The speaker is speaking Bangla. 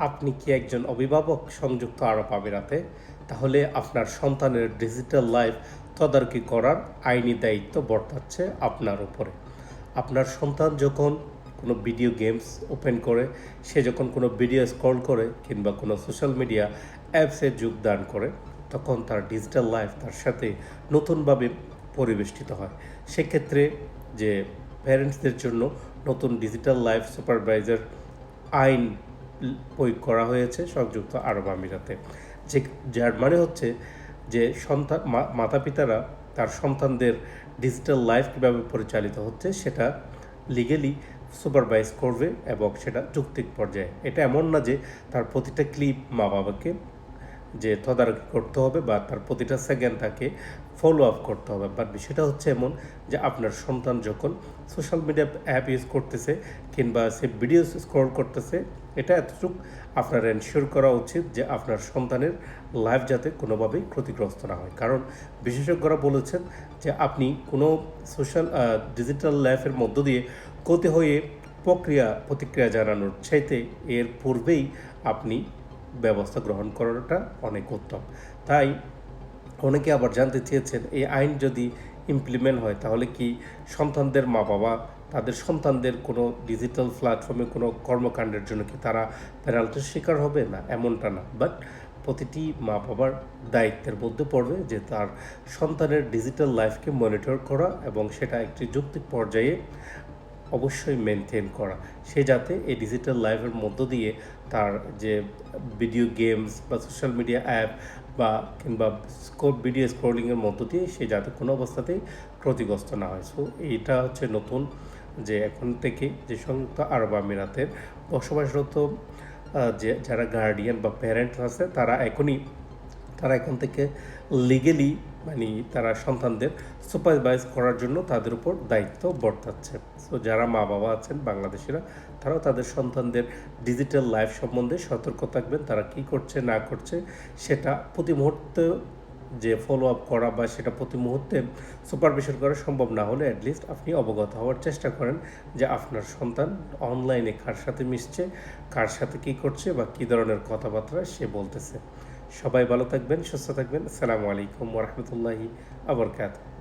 আপনি কি একজন অভিভাবক সংযুক্ত আরব আমিরাতে? তাহলে আপনার সন্তানের ডিজিটাল লাইফ তদারকি করার আইনি দায়িত্ব বর্তাচ্ছে আপনার উপরে। আপনার সন্তান যখন কোনো ভিডিও গেমস ওপেন করে, সে যখন কোনো ভিডিও স্ক্রল করে কিংবা কোনো সোশ্যাল মিডিয়া অ্যাপসে যোগদান করে, তখন তার ডিজিটাল লাইফ তার সাথে নতুনভাবে পরিবেষ্টিত হয়। সেক্ষেত্রে যে প্যারেন্টসদের জন্য নতুন ডিজিটাল লাইফ সুপারভাইজার আইন প্রয়োগ করা হয়েছে সংযুক্ত আরব আমিরাতে। যে যার মানে হচ্ছে যে সন্তান মাতা পিতারা তার সন্তানদের ডিজিটাল লাইফ কীভাবে পরিচালিত হচ্ছে সেটা লিগেলি সুপারভাইজ করবে এবং সেটা যৌক্তিক পর্যায়ে। এটা এমন না যে তার প্রতিটা ক্লিপ মা বাবাকে যে তদারকি করতে হবে বা তার প্রতিটা সেকেন্ড তাকে ফলো আপ করতে হবে। বাট বিষয়টা হচ্ছে এমন যে আপনার সন্তান যখন সোশ্যাল মিডিয়া অ্যাপ ইউজ করতেছে কিংবা সে ভিডিও স্ক্রল করতেছে, এটা এতটুকু আপনার এনশিওর করা উচিত যে আপনার সন্তানের লাইফ যাতে কোনোভাবেই ক্ষতিগ্রস্ত না হয়। কারণ বিশেষজ্ঞরা বলেছেন যে আপনি কোনো সোশ্যাল ডিজিটাল লাইফের মধ্য দিয়ে ক্ষতি হয়ে প্রতিক্রিয়া জানানোর চাইতে এর পূর্বেই আপনি ব্যবস্থা গ্রহণ করাটা অনেক উত্তম। তাই অনেকে আবার জানতে চেয়েছেন এই আইন যদি ইমপ্লিমেন্ট হয় তাহলে কি সন্তানদের মা বাবা তাদের সন্তানদের কোনো ডিজিটাল প্ল্যাটফর্মে কোনো কর্মকাণ্ডের জন্য কি তারা পেনাল্টির শিকার হবে? না, এমনটা না। বাট প্রতিটি মা বাবার দায়িত্বের মধ্যে পড়বে যে তার সন্তানের ডিজিটাল লাইফকে মনিটর করা এবং সেটা একটি যৌক্তিক পর্যায়ে অবশ্যই মেনটেন করা। সে যাতে এই ডিজিটাল লাইফের মধ্য দিয়ে তার যে ভিডিও গেমস বা সোশ্যাল মিডিয়া অ্যাপ বা কিংবা ভিডিও স্ক্রলিংয়ের মধ্য দিয়ে সে যাতে কোনো অবস্থাতেই ক্ষতিগ্রস্ত না হয়। সো এইটা হচ্ছে নতুন যে এখন থেকে যে সংযুক্ত আরব আমিরাতের বসবাসরত যে যারা গার্ডিয়ান বা প্যারেন্টস আছে তারা এখন থেকে লিগেলি মানে তারা সন্তানদের সুপারভাইজ করার জন্য তাদের উপর দায়িত্ব বর্তাচ্ছে। সো যারা মা বাবা আছেন বাংলাদেশিরা, তারাও তাদের সন্তানদের ডিজিটাল লাইফ সম্বন্ধে সতর্ক থাকবেন। তারা কী করছে না করছে সেটা প্রতি মুহূর্তে যে ফলো আপ করা বা সেটা প্রতি মুহূর্তে সুপারভিশন করা সম্ভব না হলে অ্যাটলিস্ট আপনি অবগত হওয়ার চেষ্টা করেন যে আপনার সন্তান অনলাইনে কার সাথে মিশছে, কার সাথে কী করছে বা কী ধরনের কথাবার্তা সে বলতেছে। সবাই ভালো থাকবেন, সুস্থ থাকবেন। আসসালামু আলাইকুম ওয়া রাহমাতুল্লাহি ওয়া বারাকাতুহু।